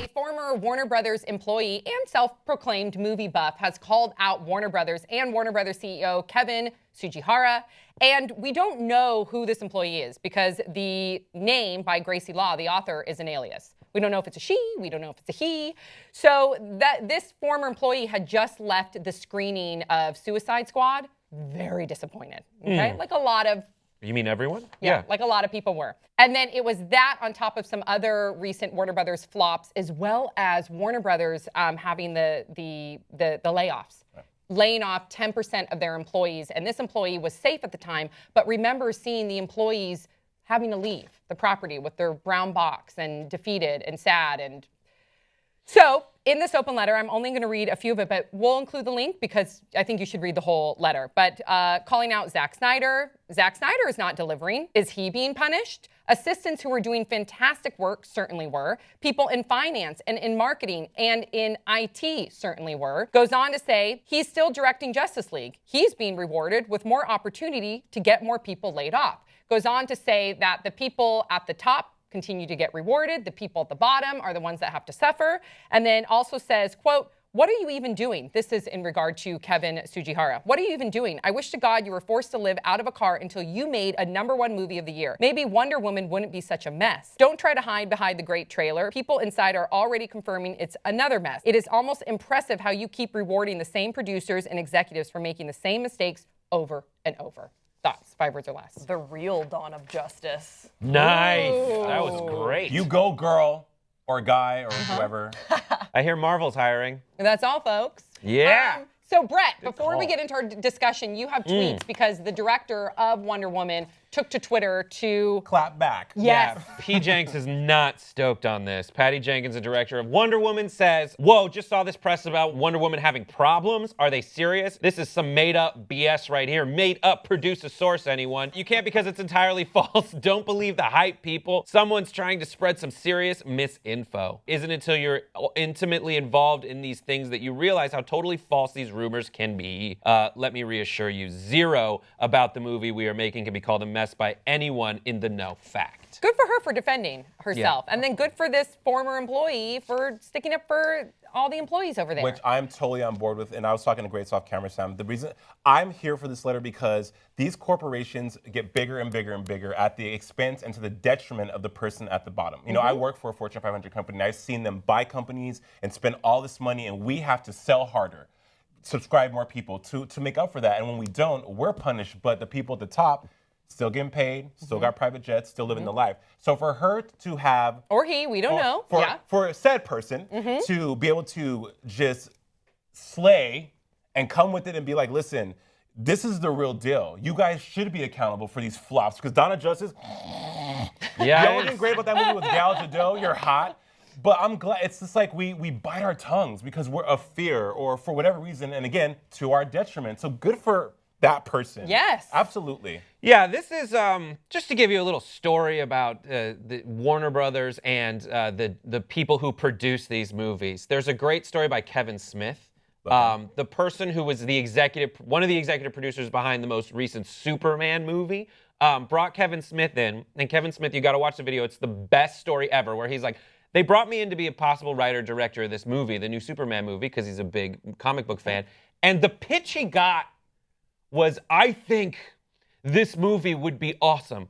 A former Warner Brothers employee and self-proclaimed movie buff has called out Warner Brothers and Warner Brothers CEO Kevin Tsujihara. And we don't know who this employee is because the name by Gracie Law, the author, is an alias. We don't know if it's a she, we don't know if it's a he. So this former employee had just left the screening of Suicide Squad. Very disappointed, okay? Like a lot of... You mean everyone? Yeah, like a lot of people were. And then it was that on top of some other recent Warner Brothers flops, as well as Warner Brothers having the layoffs. Laying off 10% of their employees. And this employee was safe at the time, but remember seeing the employees having to leave the property with their brown box and defeated and sad. And so in this open letter, I'm only going to read a few of it, but we'll include the link because I think you should read the whole letter. But calling out Zack Snyder. Zack Snyder is not delivering. Is he being punished? Assistants who were doing fantastic work certainly were. People in finance and in marketing and in IT certainly were. Goes on to say he's still directing Justice League. He's being rewarded with more opportunity to get more people laid off. Goes on to say that the people at the top continue to get rewarded. The people at the bottom are the ones that have to suffer. And then also says, quote, "What are you even doing?" This is in regard to Kevin Tsujihara. "What are you even doing? I wish to God you were forced to live out of a car until you made a #1 movie of the year. Maybe Wonder Woman wouldn't be such a mess. Don't try to hide behind the great trailer. People inside are already confirming it's another mess. It is almost impressive how you keep rewarding the same producers and executives for making the same mistakes over and over." Thoughts, 5 words or less. The real dawn of justice. Nice. That was great. You go, girl, or guy, or whoever. I hear Marvel's hiring. And that's all, folks. Yeah. So, Brett, before we get into our discussion, you have tweets because the director of Wonder Woman took to Twitter to clap back. Yes. Yeah, P. Jenks is not stoked on this. Patty Jenkins, the director of Wonder Woman, says, "Whoa, just saw this press about Wonder Woman having problems. Are they serious? This is some made-up BS right here. Made-up, produce a source, anyone. You can't because it's entirely false. Don't believe the hype, people. Someone's trying to spread some serious misinfo. Isn't until you're intimately involved in these things that you realize how totally false these rumors can be. Let me reassure you, zero about the movie we are making can be called a mess by anyone in the know. Fact." Good for her for defending herself. Yeah. And then good for this former employee for sticking up for all the employees over there. Which I'm totally on board with. And I was talking to Great Soft Camera Sam. The reason I'm here for this letter because these corporations get bigger and bigger and bigger at the expense and to the detriment of the person at the bottom. You know, I work for a Fortune 500 company and I've seen them buy companies and spend all this money and we have to sell harder, subscribe more people to make up for that. And when we don't, we're punished. But the people at the top still getting paid, still got private jets, still living the life. So for her to have... Or he, we don't know. For said person to be able to just slay and come with it and be like, listen, this is the real deal. You guys should be accountable for these flops. Because Donna Justice... Yeah. The only thing great about that movie was Gal Gadot, you're hot. But I'm glad, it's just like we bite our tongues because we're of fear or for whatever reason, and again, to our detriment. So good for that person. Yes. Absolutely. Yeah, this is just to give you a little story about the Warner Brothers and the people who produce these movies. There's a great story by Kevin Smith, the person who was one of the executive producers behind the most recent Superman movie. Brought Kevin Smith in, and Kevin Smith, you got to watch the video. It's the best story ever, where he's like, they brought me in to be a possible writer director of this movie, the new Superman movie, because he's a big comic book fan. And the pitch he got was, I think this movie would be awesome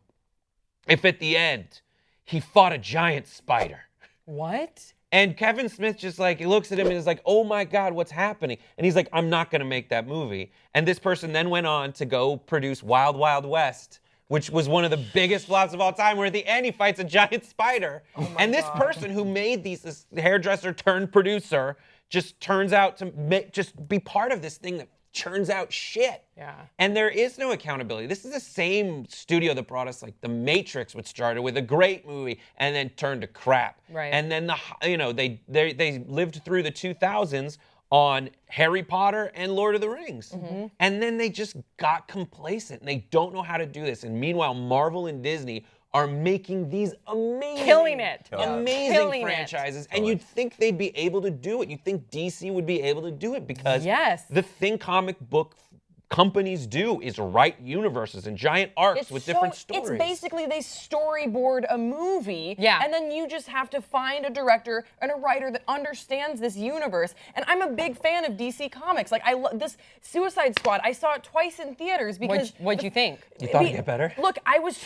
if at the end he fought a giant spider. What? And Kevin Smith just like, he looks at him and is like, oh my God, what's happening? And he's like, I'm not going to make that movie. And this person then went on to go produce Wild Wild West, which was one of the biggest flops of all time, where at the end he fights a giant spider. And this person who made this hairdresser turned producer just turns out to just be part of this thing that churns out shit. Yeah. And there is no accountability. This is the same studio that brought us like The Matrix, which started with a great movie and then turned to crap. Right. And then they lived through the 2000s on Harry Potter and Lord of the Rings. And then they just got complacent and they don't know how to do this. And meanwhile, Marvel and Disney are making these amazing franchises. And you'd think they'd be able to do it. You'd think DC would be able to do it because the Thing comic book companies do is write universes and giant arcs with different stories. It's basically they storyboard a movie, Yeah. and then you just have to find a director and a writer that understands this universe. And I'm a big fan of DC Comics. Like, I love this Suicide Squad. I saw it twice in theaters because What'd you think? You thought it'd get better? Look, I was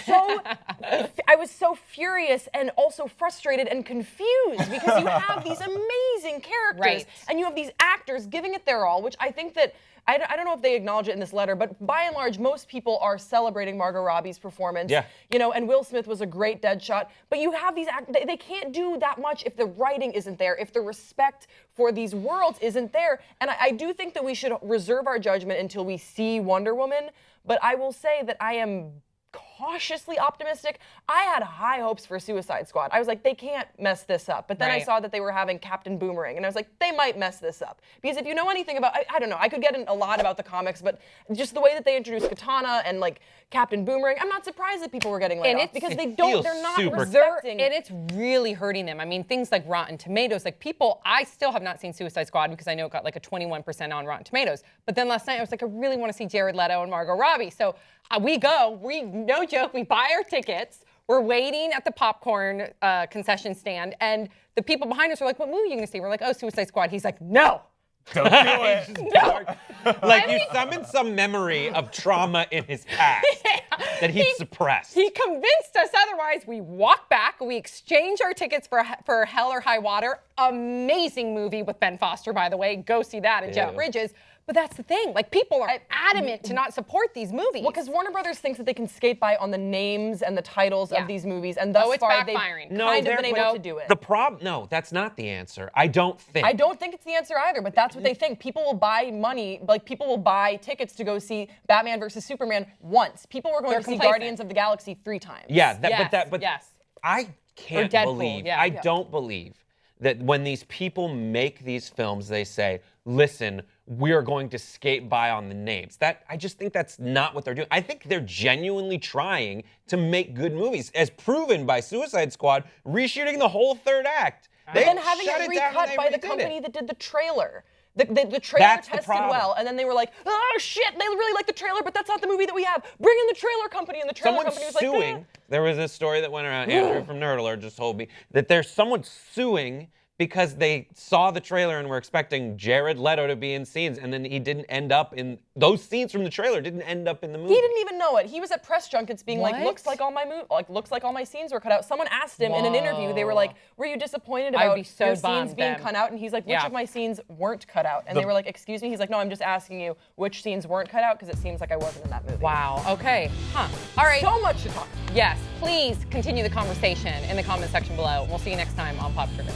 so furious and also frustrated and confused because you have these amazing characters Right. and you have these actors giving it their all, which I think that I don't know if they acknowledge it in this letter, but by and large, most people are celebrating Margot Robbie's performance. Yeah. You know, and Will Smith was a great Deadshot. But you have these they can't do that much if the writing isn't there, if the respect for these worlds isn't there. And I do think that we should reserve our judgment until we see Wonder Woman. But I will say that I am cautiously optimistic. I had high hopes for Suicide Squad. I was like, they can't mess this up. But then I Right. saw that they were having Captain Boomerang, and I was like, they might mess this up. Because if you know anything about, I don't know, I could get in a lot about the comics, but just the way that they introduced Katana and like Captain Boomerang, I'm not surprised that people were getting laid And off it's- because it they don't, feels they're not super- respecting. And it's really hurting them. I mean, things like Rotten Tomatoes, like people, I still have not seen Suicide Squad because I know it got like a 21% on Rotten Tomatoes. But then last night I was like, I really want to see Jared Leto and Margot Robbie. So no joke, we buy our tickets. We're waiting at the popcorn concession stand. And the people behind us are like, what movie are you going to see? We're like, oh, Suicide Squad. He's like, no. Don't do it. Like you summoned some memory of trauma in his past that he suppressed. He convinced us otherwise. We walk back. We exchange our tickets for Hell or High Water. Amazing movie with Ben Foster, by the way. Go see that and Jeff Ew. Bridges. But that's the thing. Like, people are adamant to not support these movies. Well, because Warner Brothers thinks that they can skate by on the names and the titles Yeah. of these movies, and thus Oh, it's far they've backfiring. kind of been able no, to do it. The problem, no, that's not the answer. I don't think. I don't think it's the answer either, but that's what they think. People will buy money, like people will buy tickets to go see Batman versus Superman once. People were going They're to see complacent. Guardians of the Galaxy 3 times. Yeah, Yes. I can't Deadpool, believe. yeah. I Yeah. don't believe that when these people make these films, they say, "Listen, we're going to skate by on the names." I just think that's not what they're doing. I think they're genuinely trying to make good movies, as proven by Suicide Squad reshooting the whole third act. But then having shut it down and recut they by the redid company it. that did the trailer. The trailer That's the tested problem. well, and then they were like, oh shit, they really like the trailer, but that's not the movie that we have. Bring in the trailer company, and the trailer Someone's company was suing. like, There was a story that went around. Andrew from Nerd Alert just told me that there's someone suing because they saw the trailer and were expecting Jared Leto to be in scenes, and then he didn't end up in those scenes from the trailer. Didn't end up in the movie. He didn't even know it. He was at press junkets being like, What? looks like all my scenes were cut out. Someone asked him in an interview, they were like, were you disappointed I'd about be so your scenes bummed being then. cut out? And he's like, which Yeah. of my scenes weren't cut out? And they were like, excuse me? He's like, no, I'm just asking you which scenes weren't cut out because it seems like I wasn't in that movie. Wow. Okay. Huh. All right. So much to talk about. Yes. Please continue the conversation in the comment section below. We'll see you next time on Pop Trivia.